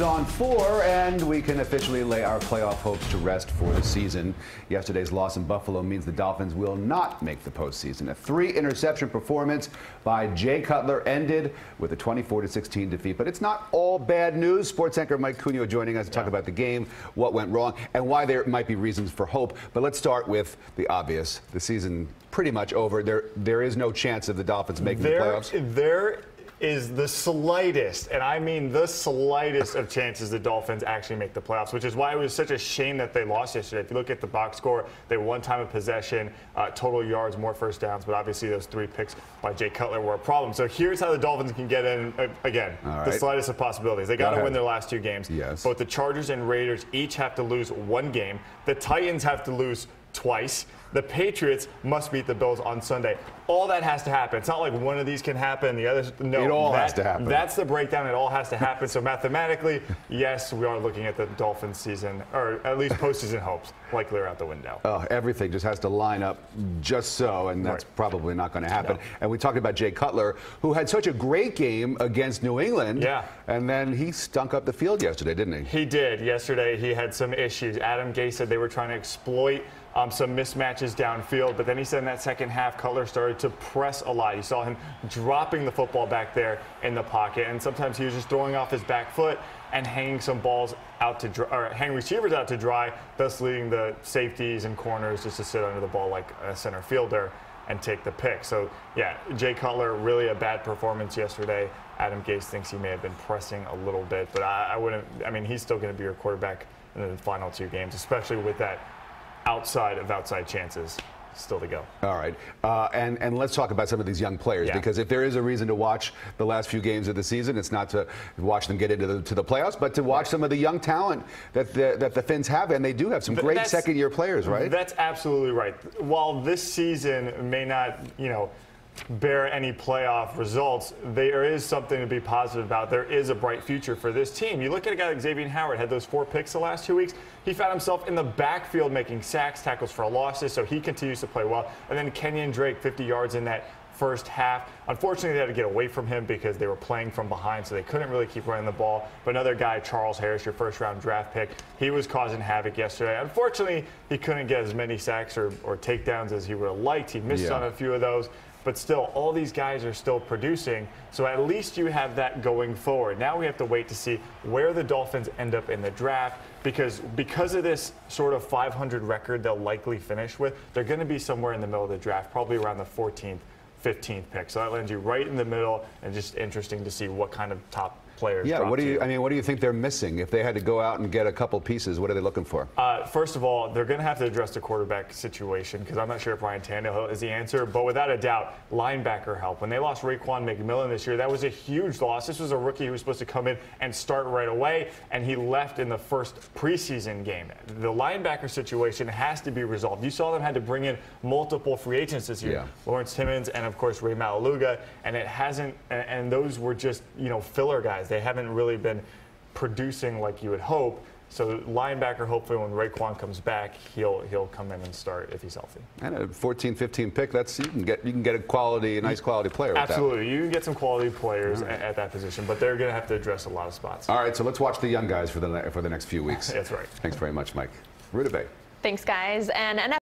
On 4, and we can officially lay our playoff hopes to rest for the season. Yesterday's loss in Buffalo means the Dolphins will not make the postseason. A 3-interception performance by Jay Cutler ended with a 24-16 defeat. But it's not all bad news. Sports anchor Mike Cuneo joining us to talk about the game, what went wrong, and why there might be reasons for hope. But let's start with the obvious. The season pretty much over. There is no chance of the Dolphins making the playoffs. There is the slightest, and I mean the slightest of chances the Dolphins actually make the playoffs, which is why it was such a shame that they lost yesterday. If you look at the box score, they won time of possession, total yards, more first downs, but obviously those 3 picks by Jay Cutler were a problem. So here's how the Dolphins can get in, again, the slightest of possibilities. They got to win their last 2 games. Yes. Both the Chargers and Raiders each have to lose 1 game. The Titans have to lose twice. The Patriots must beat the Bills on Sunday. All that has to happen. It's not like one of these can happen, the others, no. It all has to happen. That's the breakdown. It all has to happen. So mathematically, yes, we are looking at the Dolphins season, or at least postseason hopes, likely are out the window. Oh, everything just has to line up just so, and that's probably not going to happen. No. And we talked about Jay Cutler, who had such a great game against New England. Yeah. And then he stunk up the field yesterday, didn't he? He did. Yesterday, he had some issues. Adam Gase said they were trying to exploit some mismatches downfield, but then he said in that second half, Cutler started to press a lot. You saw him dropping the football back there in the pocket, and sometimes he was just throwing off his back foot and hanging some balls out to dry, or hanging receivers out to dry, thus leading the safeties and corners just to sit under the ball like a center fielder and take the pick. So yeah, Jay Cutler, really a bad performance yesterday. Adam Gase thinks he may have been pressing a little bit, but I mean, he's still going to be your quarterback in the final 2 games, especially with that outside chances still to go. All right. And let's talk about some of these young players, because if there is a reason to watch the last few games of the season, it's not to watch them get into the playoffs, but to watch some of the young talent that the Fins have, and they do have some great second-year players, right? That's absolutely right. While this season may not, bear any playoff results, there is something to be positive about. There is a bright future for this team. You look at a guy like Xavier Howard, had those 4 picks the last 2 weeks. He found himself in the backfield making sacks, tackles for losses, so he continues to play well. And then Kenyon Drake, 50 yards in that first half. Unfortunately, they had to get away from him because they were playing from behind, so they couldn't really keep running the ball. But another guy, Charles Harris, your first-round draft pick, he was causing havoc yesterday. Unfortunately, he couldn't get as many sacks or takedowns as he would have liked. He missed on a few of those. But still, all these guys are still producing, so at least you have that going forward. Now we have to wait to see where the Dolphins end up in the draft, because of this sort of 500 record they'll likely finish with, they're going to be somewhere in the middle of the draft, probably around the 14th, 15th pick. So that lands you right in the middle, and just interesting to see what kind of top players. Yeah, what do you think they're missing? If they had to go out and get a couple pieces, what are they looking for? First of all, they're going to have to address the quarterback situation, because I'm not sure if Ryan Tannehill is the answer, but without a doubt, linebacker help. When they lost Raekwon McMillan this year, that was a huge loss. This was a rookie who was supposed to come in and start right away, and he left in the first preseason game. The linebacker situation has to be resolved. You saw them had to bring in multiple free agents this year. Yeah. Lawrence Timmons and, of course, Ray Malaluga, and it hasn't, and those were just, filler guys. They haven't really been producing like you would hope. So linebacker, hopefully when Raekwon comes back, he'll come in and start if he's healthy. And a 14, 15 pick, you can get a nice quality player. Absolutely, you can get some quality players at that position, but they're going to have to address a lot of spots. All right, so let's watch the young guys for the next few weeks. That's right. Thanks very much, Mike. Rutabaga. Thanks, guys. And